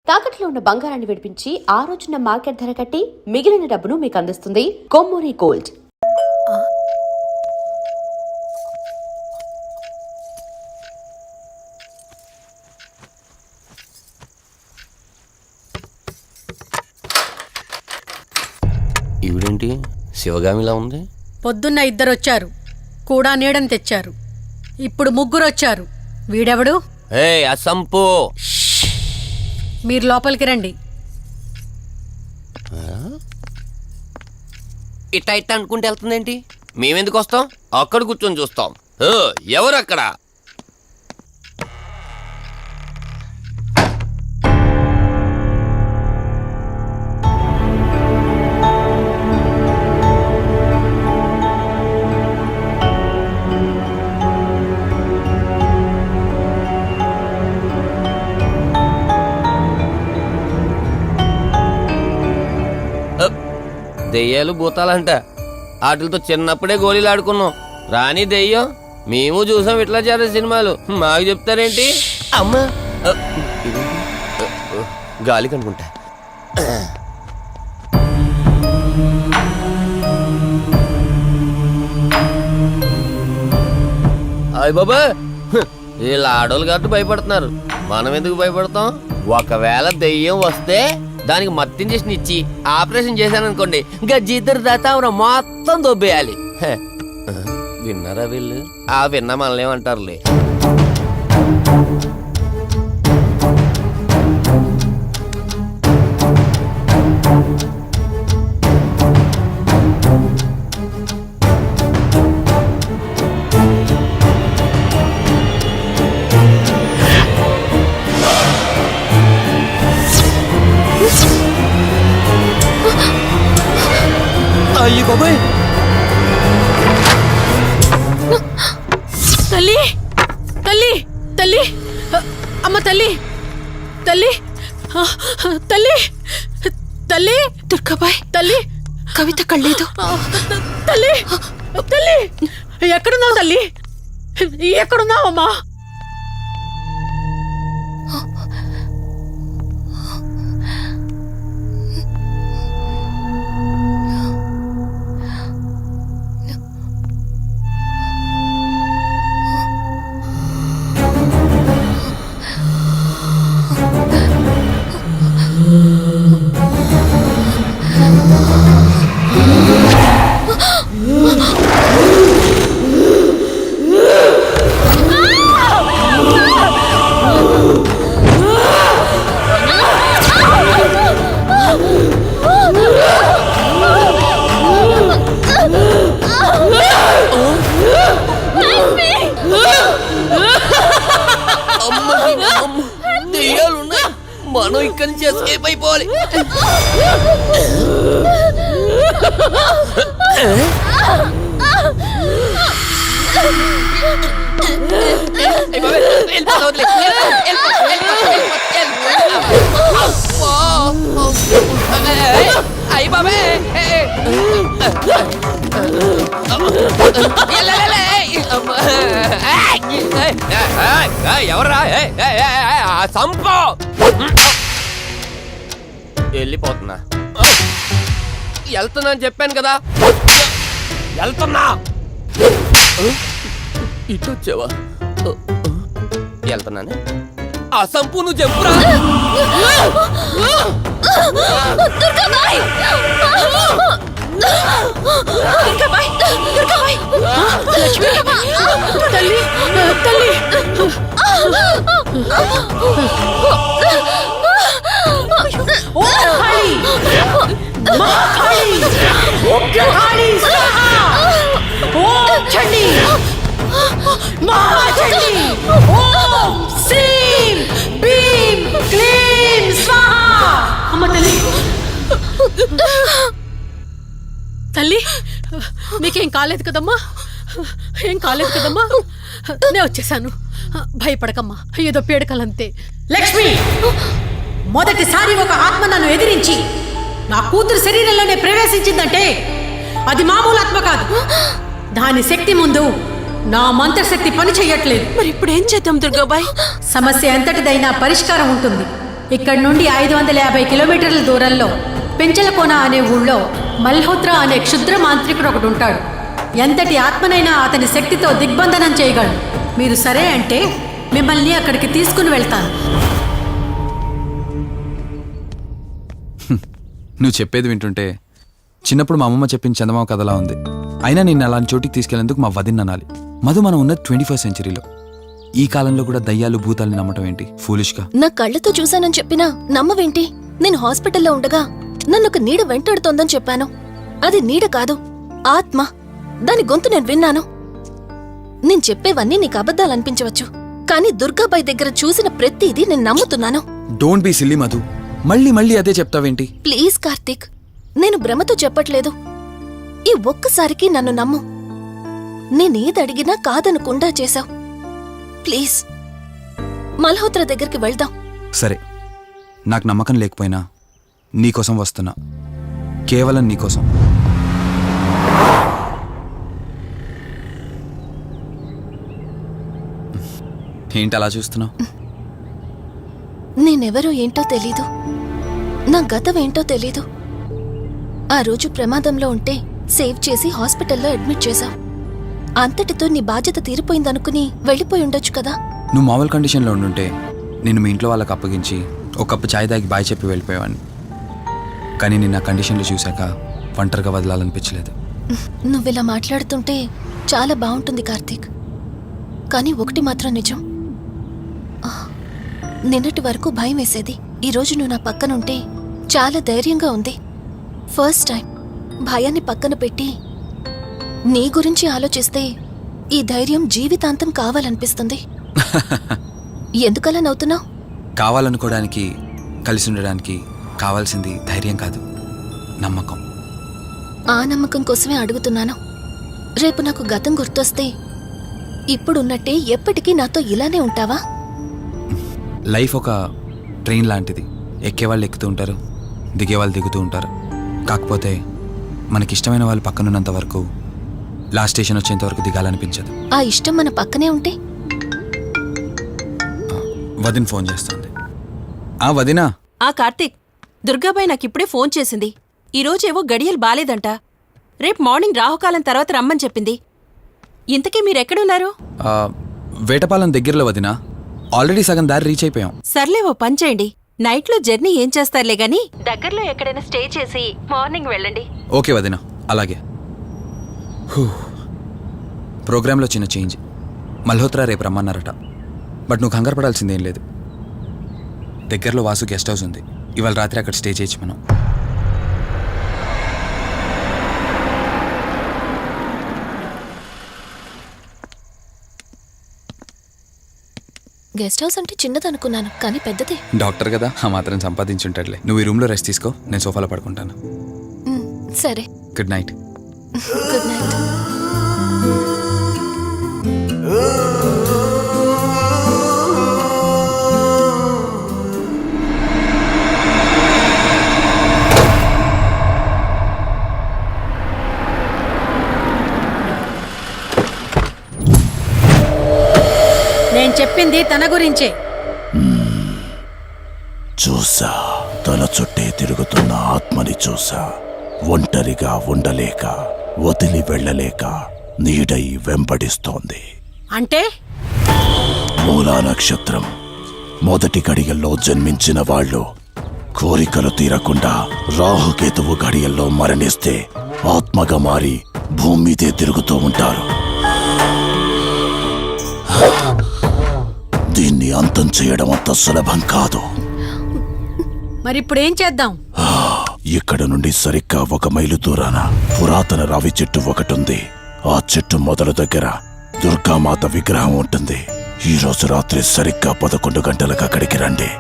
తాకట్లో ఉన్న బంగారాన్ని విడిపించి ఆ రోజున మార్కెట్ ధర కట్టి మిగిలిన డబ్బును మీకు అందిస్తుంది కొమ్మూరి గోల్డ్. ఈవిడేంటి శివగామిలా ఉంది? పొద్దున్న 2 వచ్చారు, కూడా నీడని తెచ్చారు. ఇప్పుడు 3 వచ్చారు. వీడెవడు? అసంపు. మీరు లోపలికి రండి. ఇట్ట ఇట్ట అనుకుంటే వెళ్తుందేంటి? మేమెందుకు వస్తాం? అక్కడ కూర్చొని చూస్తాం. ఎవరు అక్కడ? దెయ్యాలు భూతాలంట. వాటితో చిన్నప్పుడే గోళీలు ఆడుకున్నాం. రాని దెయ్యం మేము చూసాం ఇట్లా చేరే సినిమాలు. మాకు చెప్తారేంటి? అమ్మా గాలి కనుకుంటా. అయ్య బాబా, వీళ్ళ ఆడోళ్ళు కాబట్టి భయపడుతున్నారు. మనం ఎందుకు భయపడతాం? ఒకవేళ దెయ్యం వస్తే దానికి మత్తు ఇంజెక్షన్ ఇచ్చి ఆపరేషన్ చేశాననుకోండి, గజ్జిద్దరు దాతావరం మొత్తం దొబ్బేయాలి. విన్నారా వీళ్ళు? విన్నా మనల్ని ఏమంటారులే. అయ్యి బాబాయ్, తల్లి తల్లి తల్లి, అమ్మ తల్లి తల్లి తల్లి తల్లి, దుర్గాబాయ్ తల్లి కవిత కళ్ళేదు. తల్లి తల్లి, ఎక్కడున్నావు తల్లి? ఎక్కడున్నావమ్మా? మనం ఇక్కడి నుంచి ఎస్కేప్ అయిపోవాలి. అయ్యి బాబే, ఎవర్రా? సంపో. వెళ్ళిపోతున్నా. వెళ్తున్నా అని చెప్పాను కదా. వెళ్తున్నా. ఇటు వచ్చావా? వెళ్తున్నాను. ఆ సంపు నువ్వు చెప్పురా. తల్లి తల్లి, తల్లి నీకేం కాలేదు కదమ్మా? ఏం కాలేదు కదమ్మా? నేను వచ్చేసాను, భయపడకమ్మా. ఏదో పీడకలంతే. లక్ష్మి, మొదటిసారి ఒక ఆత్మ నన్ను ఎదిరించి నా కూతురు శరీరంలోనే ప్రవేశించిందంటే అది మామూలు ఆత్మ కాదు. దాని శక్తి ముందు నా మంత్రశక్తి పని చెయ్యట్లేదు. మరి ఇప్పుడు ఏం చేద్దాం దుర్గాబాయ్? సమస్య ఎంతటిదైనా పరిష్కారం ఉంటుంది. ఇక్కడి నుండి 550 కిలోమీటర్ల దూరంలో పెంచలకోన అనే ఊళ్ళో మల్హోత్రా అనే క్షుద్ర మాంత్రికుడు ఒకడు ఉంటాడు. ఎంతటి ఆత్మనైనా అతని శక్తితో దిగ్బంధనం చేయగలడు. మీరు సరే అంటే మిమ్మల్ని అక్కడికి తీసుకుని వెళ్తాను. నువ్వు చెప్పేది వింటుంటే చిన్నప్పుడు మా అమ్మమ్మ చెప్పిన చందమామ కథలా ఉంది. అయినా నిన్ను అలాంటి చోటికి తీసుకెళ్లేందుకు మా వదిన అనాలి. మధు, మనం ఉన్నది 21st సెంచరీలో. ఈ కాలంలో కూడా దయ్యాలు భూతాల్ని నమ్మటం ఏంటి? ఫూలిష్గా. నా కళ్ళతో చూశానని చెప్పినా నమ్మవేంటి? నేను హాస్పిటల్లో ఉండగా నన్ను ఒక నీడ వెంటాడుతోందని చెప్పాను. అది నీడ కాదు, ఆత్మ. దాని గొంతు నేను విన్నాను. నేను చెప్పేవన్నీ నీకు అబద్ధాలనిపించవచ్చు, కానీ దుర్గాబాయ్ దగ్గర చూసిన ప్రతిదీ నేను నమ్ముతున్నాను. Don't be silly Madhu. మళ్ళీ మళ్ళీ అదే చెప్తావేంటి? ప్లీజ్ కార్తీక్, నేను భ్రమతో చెప్పట్లేదు. ఈ ఒక్కసారికి నన్ను నమ్ము. నేనేది అడిగినా కాదనకుండా చేశావు. ప్లీజ్, మల్హోత్రా దగ్గరికి వెళ్దాం. సరే, నాకు నమ్మకం లేకపోయినా నీకోసం వస్తున్నా. కేవలం నీకోసం. ఏంటి అలా చూస్తున్నావు? నేనెవరో ఏంటో తెలీదు, నా గతం ఏంటో తెలీదు. ఆ రోజు ప్రమాదంలో ఉంటే సేవ్ చేసి హాస్పిటల్లో అడ్మిట్ చేశావు. అంతటితో నీ బాధ్యత తీరిపోయిందనుకుని వెళ్ళిపోయి ఉండొచ్చు కదా. నువ్వు మామూలు కండిషన్లో ఉండుంటే నిన్ను మీ ఇంట్లో వాళ్ళకి అప్పగించి ఒక కప్పు చాయ్ తాగి బాయ్ చెప్పి వెళ్ళిపోయేవాడిని. కానీ నిన్న ఆ కండిషన్లో చూశాక ఒంటరిగా వదలాలనిపించలేదు. నువ్విలా మాట్లాడుతుంటే చాలా బాగుంటుంది కార్తీక్. కానీ ఒకటి మాత్రం నిజం, నిన్నటి వరకు భయం వేసేది. ఈరోజు నువ్వు నా పక్కనుంటే చాలా ధైర్యంగా ఉంది. ఫస్ట్ టైం భయాన్ని పక్కన పెట్టి నీ గురించి ఆలోచిస్తే ఈ ధైర్యం జీవితాంతం కావాలనిపిస్తుంది. ఎందుకలా నవ్వుతున్నావు? కావాలనుకోవడానికి, కలిసి ఉండడానికి కావాల్సింది ధైర్యం కాదు, నమ్మకం. ఆ నమ్మకం కోసమే అడుగుతున్నాను. రేపు నాకు గతం గుర్తొస్తే ఇప్పుడున్నట్టే ఎప్పటికీ నాతో ఇలానే ఉంటావా? లైఫ్ ఒక ట్రైన్ లాంటిది. ఎక్కేవాళ్ళు ఎక్కుతూ ఉంటారు, దిగేవాళ్ళు దిగుతూ ఉంటారు. కాకపోతే మనకిష్టమైన వాళ్ళు పక్కనున్నంత వరకు లాస్ట్ స్టేషన్ వచ్చేంత వరకు దిగాలనిపించదు. ఆ ఇష్టం మన పక్కనే ఉంటే? వదిన ఫోన్ చేస్తుంది. వదినా. కార్తీక్, దుర్గాబాయ్ నాకిప్పుడే ఫోన్ చేసింది. ఈరోజేవో గడియలు బాలేదంట. రేపు మార్నింగ్ రాహుకాలం తర్వాత రమ్మని చెప్పింది. ఇంతకీ మీరెక్కడున్నారు? వేటపాలెం దగ్గరలో వదినా. ఆల్రెడీ సగం దారి రీచ్ అయిపోయాం. సర్లే, ఓ పని చేయండి. నైట్లో జర్నీ ఏం చేస్తారులే గాని దగ్గరలో ఎక్కడైనా స్టే చేసి మార్నింగ్ వెళ్ళండి. ఓకే వదినా, అలాగే. ప్రోగ్రాంలో చిన్న చేంజ్. మల్హోత్రా రేపు రమ్మన్నారట. బట్ నువ్వు కంగారు పడాల్సిందేం లేదు. దగ్గరలో వాసు గెస్ట్ హౌస్ ఉంది. ఇవాళ రాత్రి అక్కడ స్టే చేయొచ్చు మనం. గెస్ట్ హౌస్ అంటే చిన్నదనుకున్నాను, కానీ పెద్దదే. డాక్టర్ కదా, ఆ మాత్రం సంపాదించుంటాడులే. నువ్వు ఈ రూమ్లో రెస్ట్ తీసుకో, నేను సోఫాలో పడుకుంటాను. సరే, గుడ్ నైట్. Good night. నేను చెప్పింది తన గురించే. చూసా, తన చుట్టే తిరుగుతున్న ఆత్మని చూసా. ఒంటరిగా ఉండలేక, వదిలి వెళ్ళలేక నీడై వెంబడిస్తోంది. అంటే మూలా నక్షత్రం మొదటి గడియల్లో జన్మించిన వాళ్ళు కోరికలు తీరకుండా రాహుకేతువు గడియల్లో మరణిస్తే ఆత్మగా మారి భూమి మీదే తిరుగుతూ ఉంటారు. దీన్ని అంతం చేయడం అంత సులభం కాదు. మరిప్పుడేం చేద్దాం? ఇక్కడ నుండి సరిగ్గా 1 మైలు దూరాన పురాతన రావి చెట్టు ఒకటుంది. ఆ చెట్టు మొదల దగ్గర దుర్గామాత విగ్రహం ఉంటుంది. ఈ రోజు రాత్రి సరిగ్గా 11 గంటలకు అక్కడికి రండి.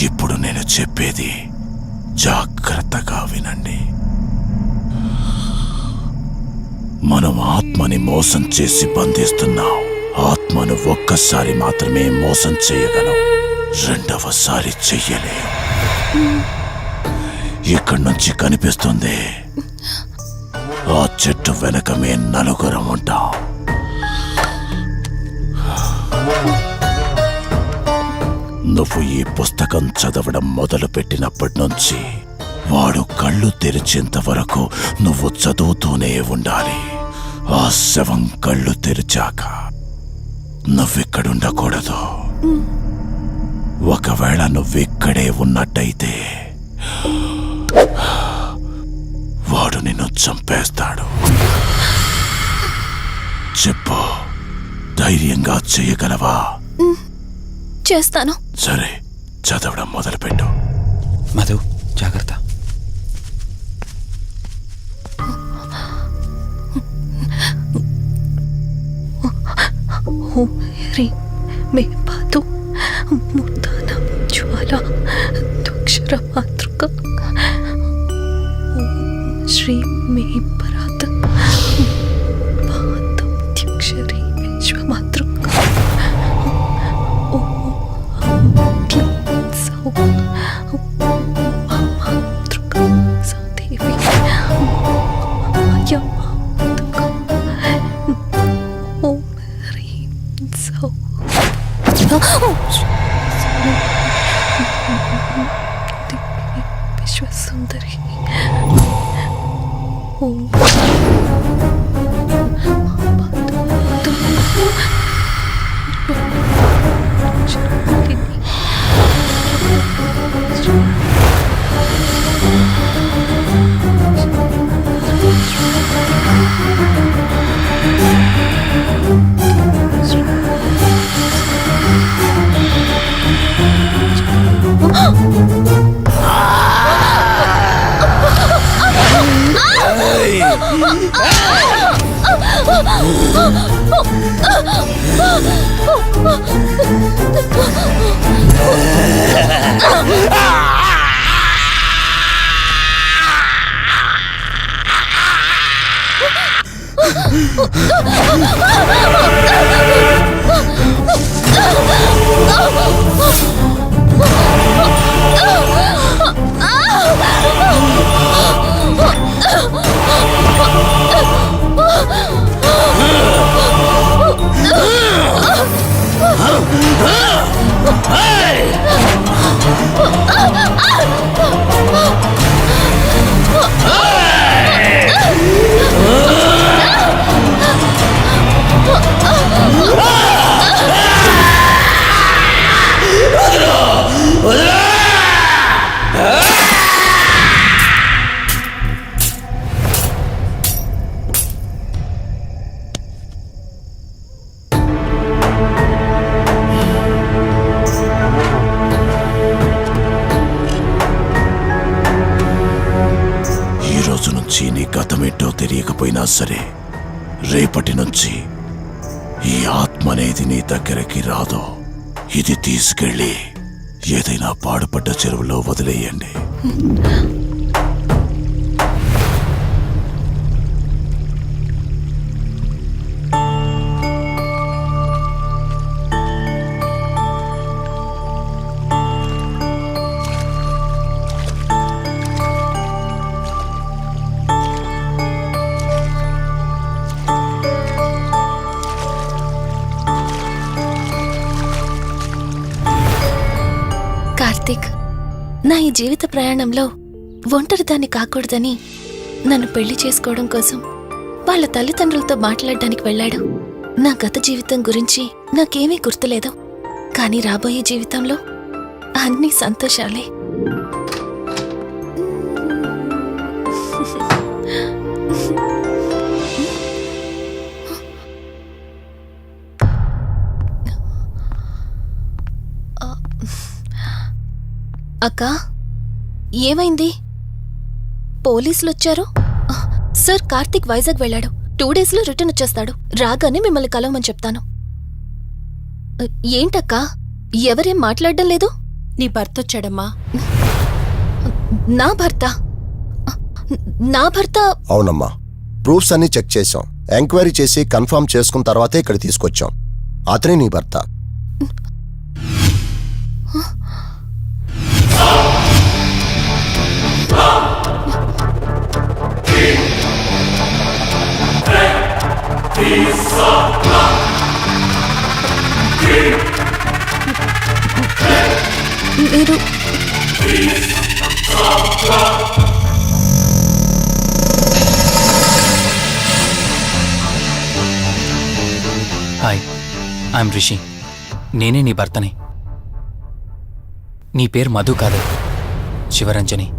ఇప్పుడు నేను చెప్పేది జాగ్రత్తగా వినండి. మనం ఆత్మని మోసం చేసి బంధిస్తున్నాం. ఆత్మను ఒక్కసారి మాత్రమే మోసం చేయగలం, రెండవసారి చెయ్యలే. ఇక్కడి నుంచి కనిపిస్తుంది, ఆ చెట్టు వెనకమే నలుగురం ఉంటాం. నువ్వు ఈ పుస్తకం చదవడం మొదలు పెట్టినప్పటి నుంచి వాడు కళ్ళు తెరిచేంత వరకు నువ్వు చదువుతూనే ఉండాలి. ఆ శవం కళ్ళు తెరిచాక నువ్విక్కడుండకూడదు. ఒకవేళ నువ్విక్కడే ఉన్నట్టయితే వాడు నిన్ను చంపేస్తాడు. చెప్పు, ధైర్యంగా చేయగలవా? చేస్తాను. సరే, చదవడం మొదలుపెట్టు. మధు, జాగ్రత్త. మే పాదు ముర్దాన జ్వాల దుక్షర మాతృక శ్రీ మే పరాత పాదం త్యక్షరి విశ్వమాతృక మాతృక సదేవి అయమాతృక ఓం హ్రీం సౌ విశ్వసుందరి ఓం గతమేంటో తెలియకపోయినా సరే, రేపటి నుంచి ఈ ఆత్మ అనేది నీ దగ్గరికి రాదు. ఇది తీసుకెళ్ళి ఏదైనా పాడుపడ్డ చెరువులో వదిలేయండి. కార్తీక్, నా ఈ జీవిత ప్రయాణంలో ఒంటరిదాన్ని కాకూడదని నన్ను పెళ్లి చేసుకోవడం కోసం వాళ్ళ తల్లిదండ్రులతో మాట్లాడడానికి వెళ్ళాడు. నా గత జీవితం గురించి నాకేమీ గుర్తులేదు, కానీ రాబోయే జీవితంలో అన్ని సంతోషాలే. అక్కా, ఏమైంది? పోలీసులొచ్చారు. సార్, కార్తీక్ వైజాగ్ వెళ్ళాడు. 2 డేస్లో రిటర్న్ వచ్చేస్తాడు. రాగానే మిమ్మల్ని కలవమని చెప్తాను. ఏంటక్కా, ఎవరేం మాట్లాడడం లేదు? నీ భర్త వచ్చాడమ్మా. నా భర్త? నా భర్త? అవునమ్మా, ప్రూఫ్స్ అన్ని చెక్ చేశాం. ఎంక్వైరీ చేసి కన్ఫర్మ్ చేసుకున్న తర్వాతే ఇక్కడ తీసుకొచ్చాం. అతనే నీ భర్త. మీరు హాయ్, ఐఎమ్ రిషి. నేనే నీ భర్తని. నీ పేరు మధు కాదు, శివరంజని.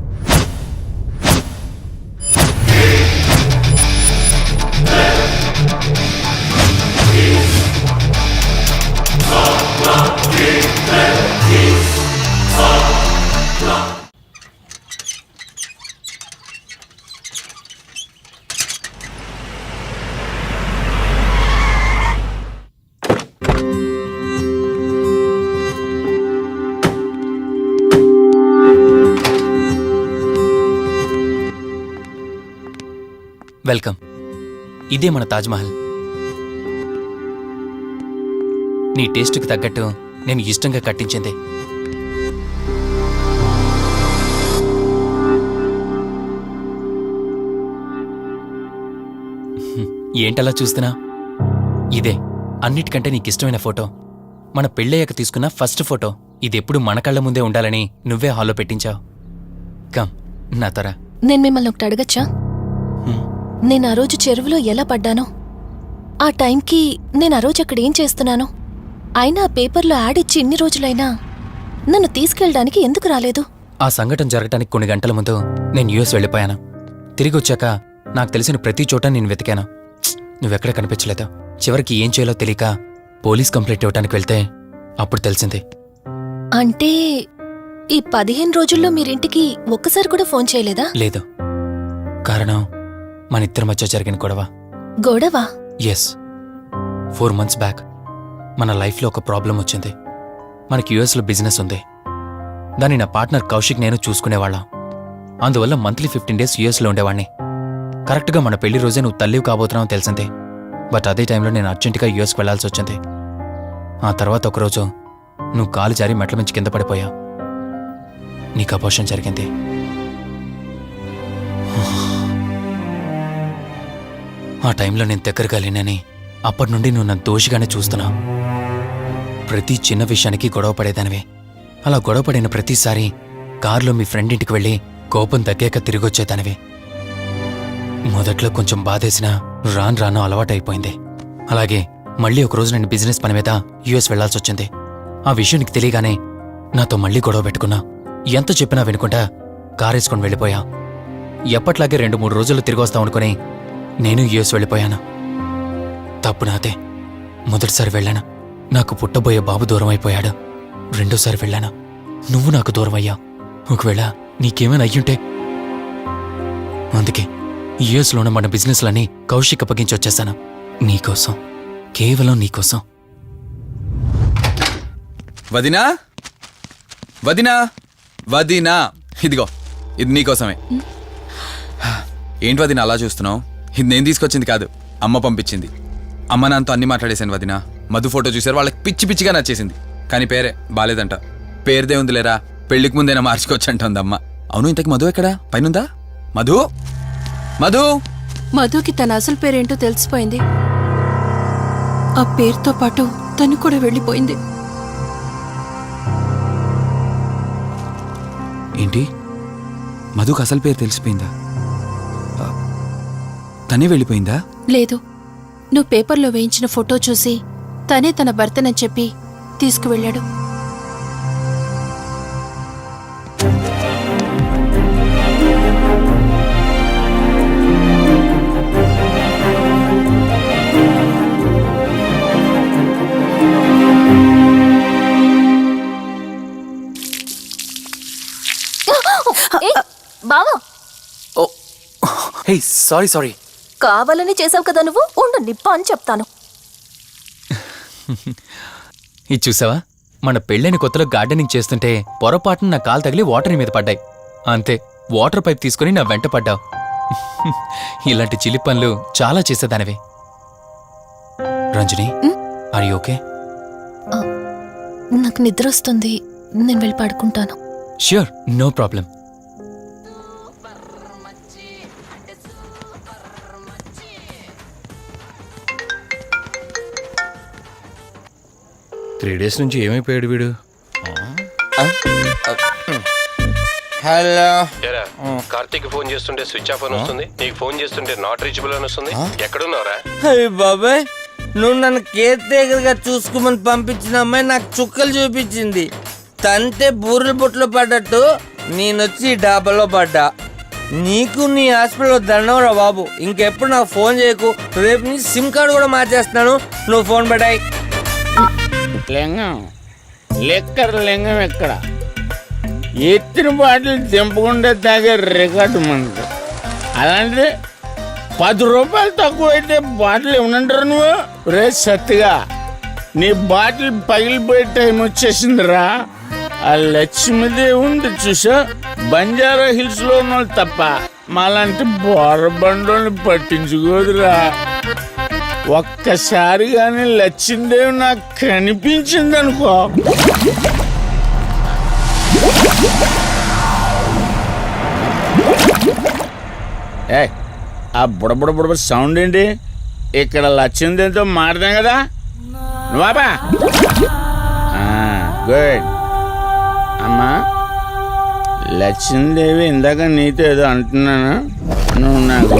వెల్కమ్. ఇదే మన తాజ్మహల్. నీ టేస్ట్కి తగ్గట్టు నేను ఇష్టంగా కట్టించింది. ఏంటలా చూస్తున్నా? ఇదే అన్నిటికంటే నీకిష్టమైన ఫోటో. మన పెళ్ళయ్యాక తీసుకున్న ఫస్ట్ ఫోటో. ఇదెప్పుడు మన కళ్ళ ముందే ఉండాలని నువ్వే హాల్లో పెట్టించావు. కమ్ నా తర. నేను మిమ్మల్ని ఒకటి అడగచ్చా? నేను ఆ రోజు చెరువులో ఎలా పడ్డానో, ఆ టైంకి నేను ఆ రోజు అక్కడ ఏం చేస్తున్నానో, అయినా ఆ పేపర్లో యాడ్ ఇచ్చి ఇన్ని రోజులైనా నన్ను తీసుకెళ్ళడానికి ఎందుకు రాలేదు? ఆ సంఘటన జరగటానికి కొన్ని గంటల ముందు నేను యుఎస్ వెళ్ళిపోయాను. తిరిగి వచ్చాక నాకు తెలిసిన ప్రతి చోట నేను వెతికాను. నువ్వెక్కడ కనిపించలేదు. చివరికి ఏం చేయాలో తెలియక పోలీస్ కంప్లైంట్ ఇవ్వడానికి వెళ్తే అప్పుడు తెలిసింది. అంటే ఈ 15 రోజుల్లో మీరింటికి ఒక్కసారి కూడా ఫోన్ చేయలేదా? లేదు. కారణం మన ఇద్దరి మధ్య జరిగిన గొడవ. గొడవ? ఎస్. 4 months బ్యాక్ మన లైఫ్లో ఒక ప్రాబ్లం వచ్చింది. మనకి యుఎస్లో బిజినెస్ ఉంది. దాన్ని నా పార్ట్నర్ కౌశిక్ నేను చూసుకునేవాళ్ళం. అందువల్ల మంత్లీ 15 days యుఎస్లో ఉండేవాణ్ణి. కరెక్ట్గా మన పెళ్లి రోజే నువ్వు తల్లివి కాబోతున్నావు తెలిసింది. బట్ అదే టైంలో నేను అర్జెంటుగా యుఎస్కి వెళ్లాల్సి వచ్చింది. ఆ తర్వాత ఒకరోజు నువ్వు కాలు జారి మెట్ల మించి కింద పడిపోయావు. నీకు అబార్షన్ జరిగింది. ఆ టైంలో నేను దగ్గరగా లేనని అప్పటి నుండి నువ్వు నన్ను దోషిగానే చూస్తున్నావు. ప్రతి చిన్న విషయానికి గొడవ పడేదానివే. అలా గొడవ పడిన ప్రతిసారి కారులో మీ ఫ్రెండ్ ఇంటికి వెళ్ళి కోపం తగ్గాక తిరిగొచ్చేదానివి. మొదట్లో కొంచెం బాధేసినా రాను రాను అలవాటైపోయింది. అలాగే మళ్ళీ ఒకరోజు నేను బిజినెస్ పని మీద యుఎస్ వెళ్లాల్సి వచ్చింది. ఆ విషయం నీకు తెలియగానే నాతో మళ్ళీ గొడవ పెట్టుకున్నా. ఎంత చెప్పినా వినుకుంటా కారేసుకొని వెళ్ళిపోయా. ఎప్పట్లాగే 2-3 రోజులు తిరిగి వస్తామనుకుని నేను యుఎస్ వెళ్ళిపోయాను. తప్పు నాదే. మొదటిసారి వెళ్ళాను, నాకు పుట్టబోయే బాబు దూరం అయిపోయాడు. రెండోసారి వెళ్ళాను, నువ్వు నాకు దూరం అయ్యా. ఒకవేళ నీకేమైనా అయ్యుంటే. అందుకే యుఎస్లోనే మన బిజినెస్లన్నీ కౌశిక్ అప్పగించి వచ్చేసాను. నీకోసం, కేవలం నీకోసం. వదినా, వదినా, వదినా, ఇదిగో ఇది నీకోసమే. ఏంటి వదినా అలా చూస్తున్నావు? ఇది నేను తీసుకొచ్చింది కాదు, అమ్మ పంపించింది. అమ్మ నాన్నతో అన్ని మాట్లాడేశాను వదినా. మధు ఫోటో చూశారు, వాళ్ళకి పిచ్చి పిచ్చిగా నచ్చేసింది. కానీ పేరే బాలేదంట. పేరుదే ఉందిలేరా, పెళ్లికి ముందేనా మార్చుకోవచ్చంటుంది అమ్మ. అవును, ఇంతకి మధు ఎక్కడా? పైనుందా? మధు, మధు. మధుకి తన అసలు పేరేంటో తెలిసిపోయింది. ఆ పేరుతో పాటు తను కూడా వెళ్ళిపోయింది. ఏంటి, మధుకు అసలు పేరు తెలిసిపోయిందా? తనే వెళ్ళిపోయిందా? లేదు, నువ్వు పేపర్లో వేయించిన ఫోటో చూసి తనే తన భర్తనని చెప్పి తీసుకువెళ్ళాడు. బావా, ఓ హే, సారీ సారీ. కావాలని చేసావు కదా నువ్వు. ఉండు, నిప్ప అని చెప్తాను. ఇది చూసావా, మన పెళ్ళైన కొత్తలో గార్డెనింగ్ చేస్తుంటే పొరపాటున నా కాలు తగిలి వాటర్ నీ మీద పడ్డాయి. అంతే, వాటర్ పైప్ తీసుకుని నా వెంట పడ్డావు. ఇలాంటి చిలి పనులు చాలా చేసేదానివి. Ranjani, are you okay? నాకు నిద్ర వస్తుంది, నేను వెళ్ళి పడుకుంటాను. Sure, no problem. Three days నుంచి ఏమైపోయాడు వీడు? హలో, కార్తీక్ ఫోన్ చేస్తుంటే స్విచ్ ఆఫ్ అని వస్తుంది, నీకు ఫోన్ చేస్తుంటే నాట్ రీచబుల్ అని వస్తుంది. ఎక్కడున్నారా? అయ్య బాబాయ్, నువ్వు నన్ను కేర్ టేకర్ గా చూసుకోమని పంపించిన అమ్మాయి నాకు చుక్కలు చూపించింది. తంతే బూరెల బుట్టలో పడ్డట్టు నేనొచ్చి డాబాలో పడ్డా. నీకు నీ హాస్పిటల్లో దండవరా బాబు. ఇంకెప్పుడు నాకు ఫోన్ చేయకు. రేపు నీ సిమ్ కార్డు కూడా మార్చేస్తున్నాను. నువ్వు ఫోన్ పడాయి. లింగం లెక్కర లింగం ఎక్కడ? ఎత్తిన బాటిల్ దింపకుండా తాగే రికార్డు మనకు. అలాంటిది 10 రూపాయలు తక్కువ అయితే బాటిల్ ఇవ్వనంటారు నువ్వు? రే సత్తిగా, నీ బాటిల్ పగిలిపోయే టైం వచ్చేసిందిరా. ఆ లక్ష్మీదేవి ఉంది చూసా, బంజారా హిల్స్ లో ఉన్న తప్ప మాలాంటి బోరబండోని పట్టించుకోదురా. ఒక్కసారి కానీ లక్ష్మీదేవి నాకు కనిపించింది అనుకో, ఏ ఆ బుడబుడ సౌండ్ ఏంటి? ఇక్కడ లక్ష్మీదేవితో మాడదాం కదా నువ్వా? గుడ్ అమ్మా. లక్ష్మీదేవి ఇందాక నీతో ఏదో అంటున్నాను, నువ్వు నాకు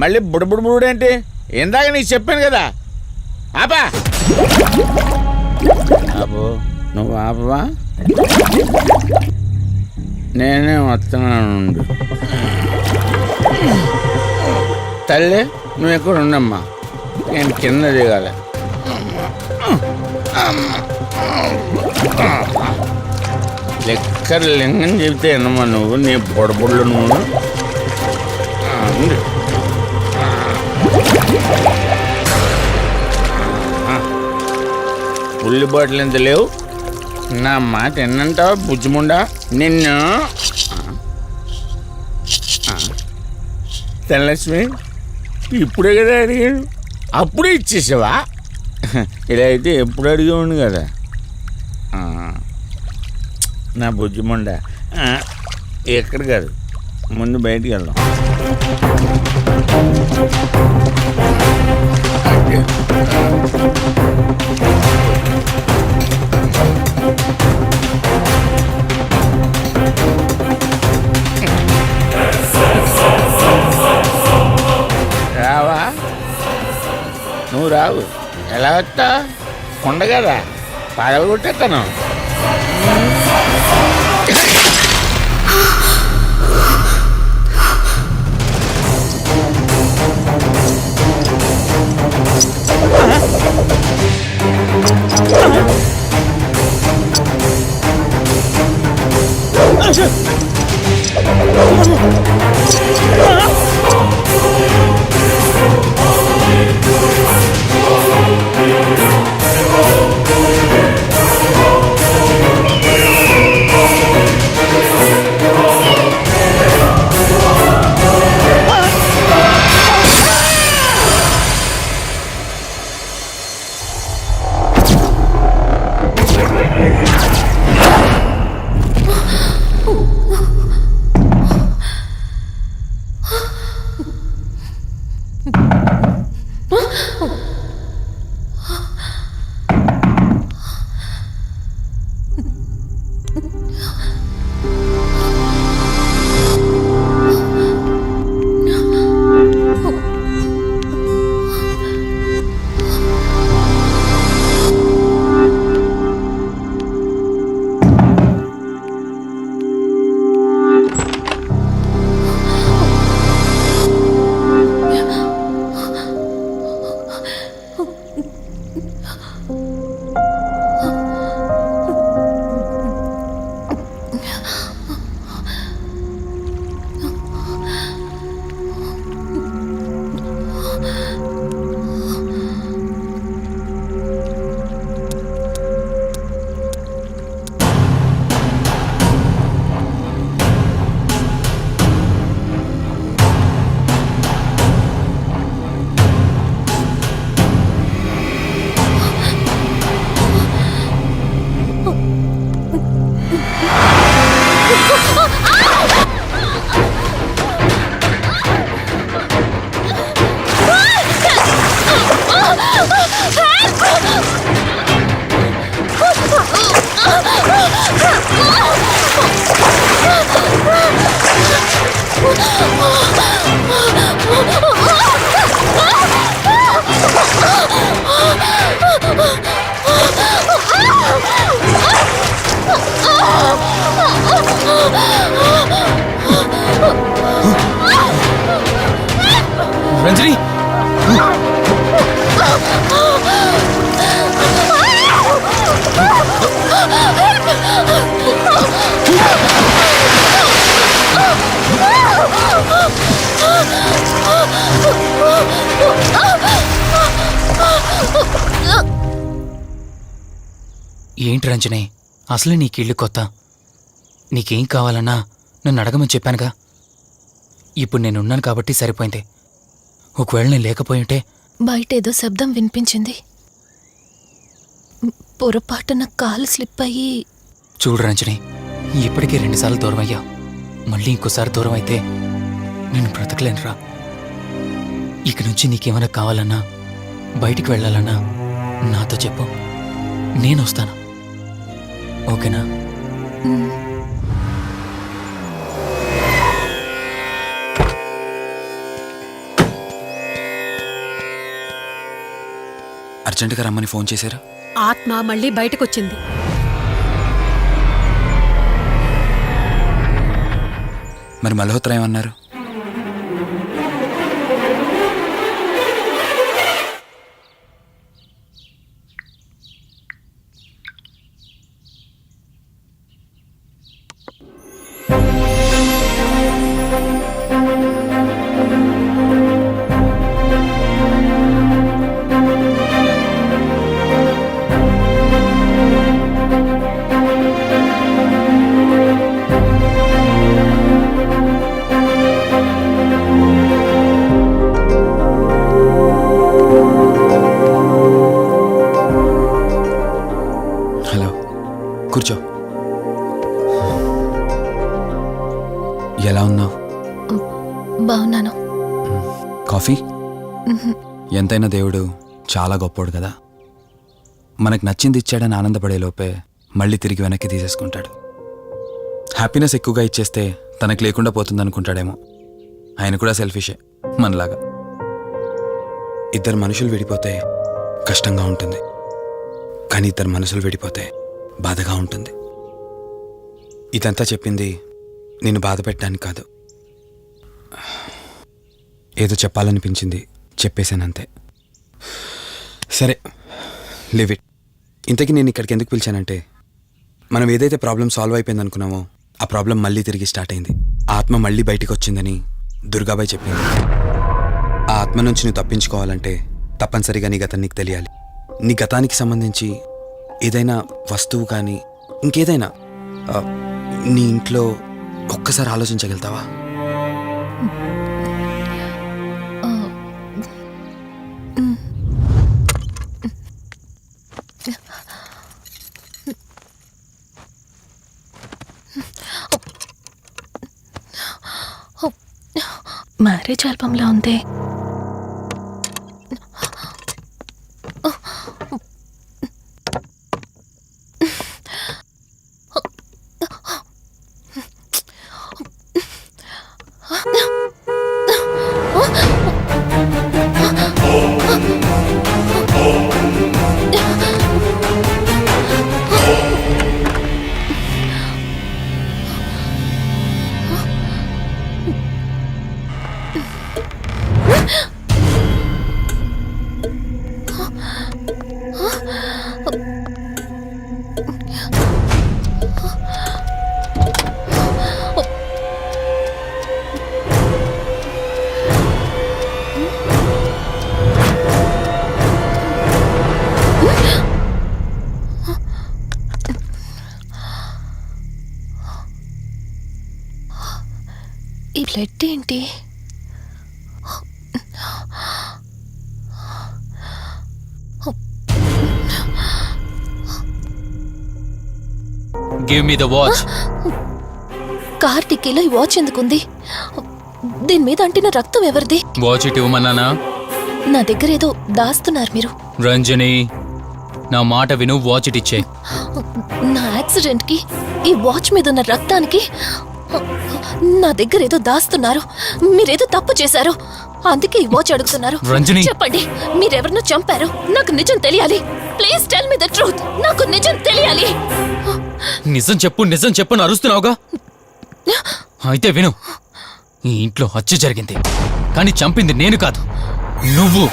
మళ్ళీ బుడబుడేంటి? ఇందాక నీకు చెప్పాను కదా, ఆపా. అబ్బో, నువ్వు ఆపవా? నేనే వస్తున్నాను. తల్లి, నువ్వు ఎక్కడ ఉండమ్మా, నేను కింద దిగాలి. లెక్కర లింగం చెబితే ఎన్నమ్మా నువ్వు, నీ బుడబుళ్ళు నువ్వు. పుల్లి బాటిల్ ఎంత లేవు? నా మాట ఎన్నంటావా బుజ్జిముండా నిన్ను? ధనలక్ష్మి, ఇప్పుడే కదా అడిగాడు, అప్పుడే ఇచ్చేసావా? ఇలా అయితే ఎప్పుడు అడిగేవాడు కదా నా బుజ్జిముండా. ఎక్కడ కాదు, ముందు బయటికి వెళ్దాం. రావా? నువ్వు రావు, ఎలా వస్తా? కొండ కదా, పగలగొట్టేస్తాను. ఏంటి రంజని, అసలే నీకు ఇల్లు కొత్త. నీకేం కావాలన్నా నన్ను అడగమని చెప్పానుగా. ఇప్పుడు నేనున్నాను కాబట్టి సరిపోయింది. ఒకవేళ నేను లేకపోయి ఉంటే బయట ఏదో శబ్దం వినిపించింది. పొరపాటున కాలు స్లిప్ అయ్యి. చూడు రంజని, ఇప్పటికే 2 సార్లు దూరం అయ్యా. మళ్ళీ ఇంకోసారి దూరం అయితే నేను బ్రతకలేనురా. ఇక నుంచి నీకేమైనా కావాలన్నా, బయటికి వెళ్ళాలన్నా నాతో చెప్పు, నేను వస్తాను. ఓకేనా? అర్జెంటుగా రమ్మని ఫోన్ చేశారు. ఆత్మ మళ్ళీ బయటకొచ్చింది. మరి మల్హోత్రా ఏమన్నారు? హలో, కూర్చో. ఎలా ఉన్నావు? బాగున్నాను. కాఫీ? ఎంతైనా దేవుడు చాలా గొప్పోడు కదా. మనకు నచ్చింది ఇచ్చాడని ఆనందపడే లోపే మళ్ళీ తిరిగి వెనక్కి తీసేసుకుంటాడు. హ్యాపీనెస్ ఎక్కువగా ఇచ్చేస్తే తనకు లేకుండా పోతుందనుకుంటాడేమో. ఆయన కూడా సెల్ఫిషే మనలాగా. ఇద్దరు మనుషులు విడిపోతే కష్టంగా ఉంటుంది, కానీ ఇద్దరు మనసులు విడిపోతే బాధగా ఉంటుంది. ఇదంతా చెప్పింది నిన్ను బాధ పెట్టడానికి కాదు. ఏదో చెప్పాలనిపించింది, చెప్పేశానంతే. సరే, లివ్ ఇట్. ఇంతకీ నేను ఇక్కడికి ఎందుకు పిలిచానంటే, మనం ఏదైతే ప్రాబ్లం సాల్వ్ అయిపోయింది అనుకున్నామో ఆ ప్రాబ్లం మళ్ళీ తిరిగి స్టార్ట్ అయింది. ఆ ఆత్మ మళ్ళీ బయటికి వచ్చిందని దుర్గాబాయ్ చెప్పింది. ఆ ఆత్మ నుంచి నువ్వు తప్పించుకోవాలంటే తప్పనిసరిగా నీ గతం నీకు తెలియాలి. నీ గతానికి సంబంధించి ఏదైనా వస్తువు కానీ ఇంకేదైనా నీ ఇంట్లో ఒక్కసారి ఆలోచించగలుగుతావా? మ్యారేజ్ ఆల్బంలా ఉంది. ఈ బ్లడ్ ఏంటి? Give me the watch. Car టిక్కీలో ఈ వాచ్ ఎందుకుంది? దీని మీద అంటిన రక్తం ఎవరిది? వాచ్ ఇటు ఇవ్వమన్నానా? నా దగ్గర ఏదో దాస్తున్నారు మీరు. రంజని, నా మాట విను, వాచ్ ఇటు ఇచ్చే. నా యాక్సిడెంట్ కి, ఈ వాచ్ మీద ఉన్న రక్తానికి నా దగ్గర ఏదో దాస్తున్నారు. మీరేదో తప్పు చేశారు, అందుకే ఈ వాచ్ అడుగుతున్నారు. రంజని, చెప్పండి, మీరెవరినో చంపారు. నాకు నిజం తెలియాలి. Please tell me the truth. నాకు నిజం తెలియాలి. నిజం చెప్పు, నిజం చెప్పు అని అరుస్తున్నావుగా. అయితే విను, ఈ ఇంట్లో హత్య జరిగింది, కానీ చంపింది నేను కాదు, నువ్వు.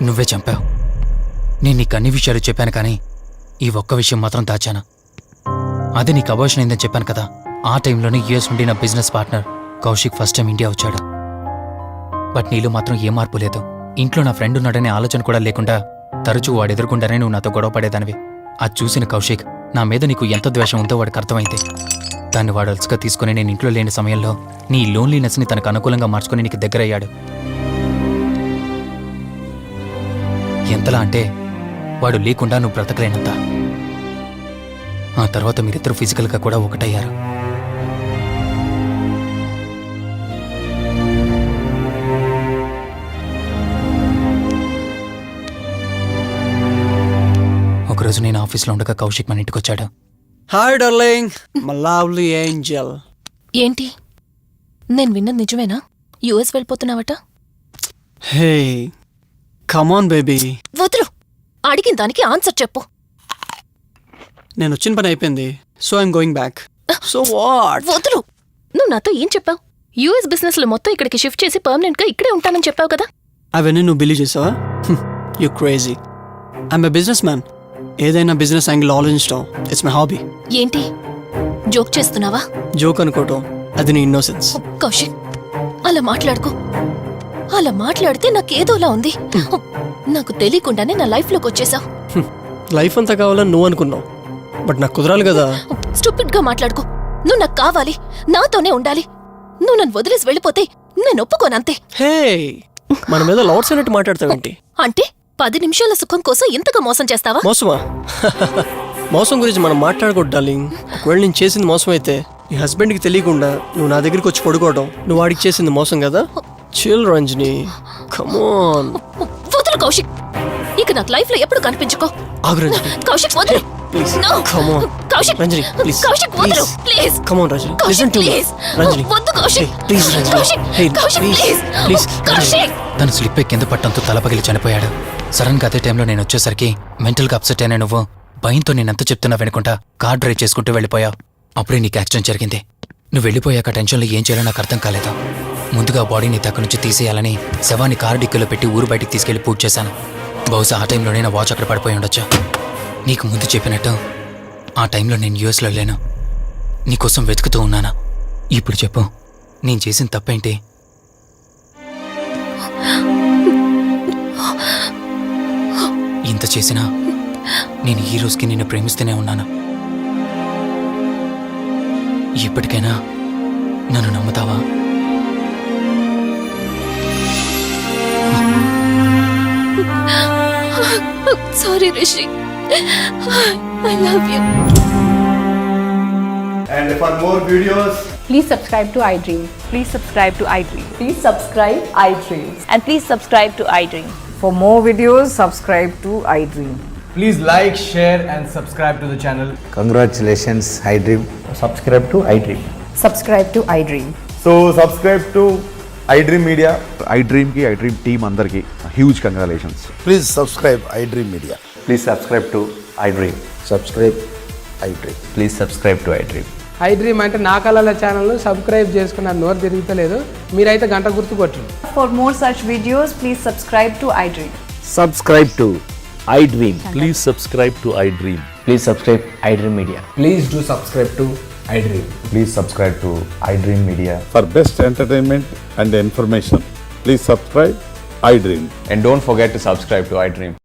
నువ్వే చంపావు. నేను నీకు అన్ని విషయాలు చెప్పాను, కానీ ఈ ఒక్క విషయం మాత్రం దాచాను. అది నీకు అబార్షన్ అయిందని చెప్పాను కదా. ఆ టైంలోనే యూఎస్ నుండి నా business partner Kaushik first time India వచ్చాడు. బట్ నీలో మాత్రం ఏ మార్పు లేదు. ఇంట్లో నా ఫ్రెండ్ ఉన్నాడనే ఆలోచన కూడా లేకుండా తరచూ వాడు ఎదుర్కొంటానే నువ్వు నాతో గొడవ పడేదానివి. అది చూసిన కౌశిక్ నా మీద నీకు ఎంత ద్వేషం ఉందో వాడికి అర్థమైంది. దాన్ని వాడు అలసిగా తీసుకుని నేను ఇంట్లో లేని సమయంలో నీ లోన్లీనెస్ని తనకు అనుకూలంగా మార్చుకుని నీకు దగ్గరయ్యాడు. ఎంతలా అంటే వాడు లేకుండా నువ్వు బ్రతకలేనంత. ఆ తర్వాత మీరిద్దరూ ఫిజికల్గా కూడా ఒకటయ్యారు. ఒకరోజు నేను ఆఫీస్లో ఉండగా కౌశిక్ మన ఇంటికి వచ్చాడు. Hi darling, my lovely angel. ఏంటి నేను విన్నది నిజమేనా? యుఎస్ వెళ్ళిపోతున్నావట? Hey come on baby. వదులు, అడిగిన దానికి ఆన్సర్ చెప్పు. నేను వచ్చిన పని అయిపోయింది, so I'm going back. So what? వదులు. నువ్వు నాతో ఏం చెప్పావు? యుఎస్ బిజినెస్ లో మొత్తం ఇక్కడికి షిఫ్ట్ చేసి పర్మనెంట్ గా ఇక్కడే ఉంటానని చెప్పావు కదా. అవన్నీ నువ్వు బిలీవ్ చేసావా? You crazy. I'm a business man. ఏదైనా బిజినెస్ యాంగిల్ ఆలోచించడం ఇట్స్ మై హాబీ. ఏంటి జోక్ చేస్తున్నావా? జోక్ అనుకోవటం అది నీ ఇన్నోసెన్స్. కౌశిక్, అలా మాట్లాడుకో. అలా మాట్లాడితే నాకేదోలా ఉంది. నాకు తెలియకుండానే నా లైఫ్ లోకి వచ్చేసావు. లైఫ్ అంతా కావాలని నువ్వు అనుకున్నావు, బట్ నాకు కుదరాలి కదా. స్టూపిడ్ గా మాట్లాడుకో. నువ్వు నాకు కావాలి, నాతోనే ఉండాలి. నువ్వు నన్ను వదిలేసి వెళ్ళిపోతే నేను ఒప్పుకోనంతే. హే, మన మీద లవర్స్ అన్నట్టు మాట్లాడతావేంటి? అంటే 10 నిమిషాల సుఖం కోసం ఇంతగా మోసం చేస్తావా? మోసమా? మోసం గురించి మనం మాట్లాడకూడదు డార్లింగ్. ఒకవేళ నేను చేసింది మోసం అయితే నీ హస్బెండ్కి తెలియకుండా నువ్వు నా దగ్గరికి వచ్చి పడుకోవడం నువ్వు వాడికి చేసింది మోసం కదా. Chill Ranjani, come on. వదులు కౌశిక్, ఇక నాకు లైఫ్ లో ఎప్పుడు కనిపించుకో. ఆగు రంజని, కౌశిక్ వదులు. Please. No. Come on Kaushik, Ranjani, please. Kaushik వదులు please. Come on Ranjani, Kaushik listen to me. Please. Ranjani, వద్దు Kaushik. Please Ranjani. Kaushik, hey Kaushik please please. Please. Kaushik. తను స్లిప్ అయి కింద పట్టడంతో తల పగిలి చనిపోయాడు. సడన్ గా అదే టైంలో నేను వచ్చేసరికి మెంటల్గా అప్సెట్ అయినా నువ్వు భయంతో నేనెంత చెప్తున్నా వెనుకుంటా కార్ డ్రైవ్ చేసుకుంటూ వెళ్ళిపోయావు. అప్పుడే నీకు యాక్సిడెంట్ జరిగింది. నువ్వు వెళ్ళిపోయాక టెన్షన్లో ఏం చేయాలో నాకు అర్థం కాలేదు. ముందుగా బాడీని అక్కడి నుంచి తీసేయాలని శవాన్ని కారు డిక్కీలో పెట్టి ఊరు బయటికి తీసుకెళ్లి పూజ చేశాను. బహుశా ఆ టైంలోనే నా వాచ్ అక్కడ పడిపోయి ఉండొచ్చు. నీకు ముందు చెప్పినట్టు ఆ టైంలో నేను యూఎస్లో లేను. నీకోసం వెతుకుతూ ఉన్నాను. ఇప్పుడు చెప్పు, నేను చేసిన తప్పేంటి? ఇంత చేసినా నేను ఈ రోజుకి నిన్ను ప్రేమిస్తూనే ఉన్నాను. ఇప్పటికైనా నన్ను నమ్ముతావా? Sorry Rishi, I love you. And for more videos, please subscribe to iDream. Please subscribe to iDream. Please subscribe iDream. And please subscribe to iDream. For more videos, subscribe to iDream. please like, share and subscribe to the channel. Congratulations, iDream. Subscribe to iDream. Subscribe to iDream. So subscribe to iDream Media. iDream ki iDream team andarki huge congratulations. Please subscribe iDream Media. Please subscribe to iDream. Subscribe iDream. Please subscribe to iDream. iDream అంటే నా కళల ఛానల్ను subscribe చేసుకున్న నోరు తిరుగుతలేదు. మీరైతే గంట గుర్తు కొట్టండి. For more such videos, please subscribe to iDream. Subscribe to iDream. Please subscribe to iDream. Please subscribe iDream Media. Please do subscribe to iDream. Please subscribe to iDream Media. For best entertainment and information, please subscribe iDream. And don't forget to subscribe to iDream.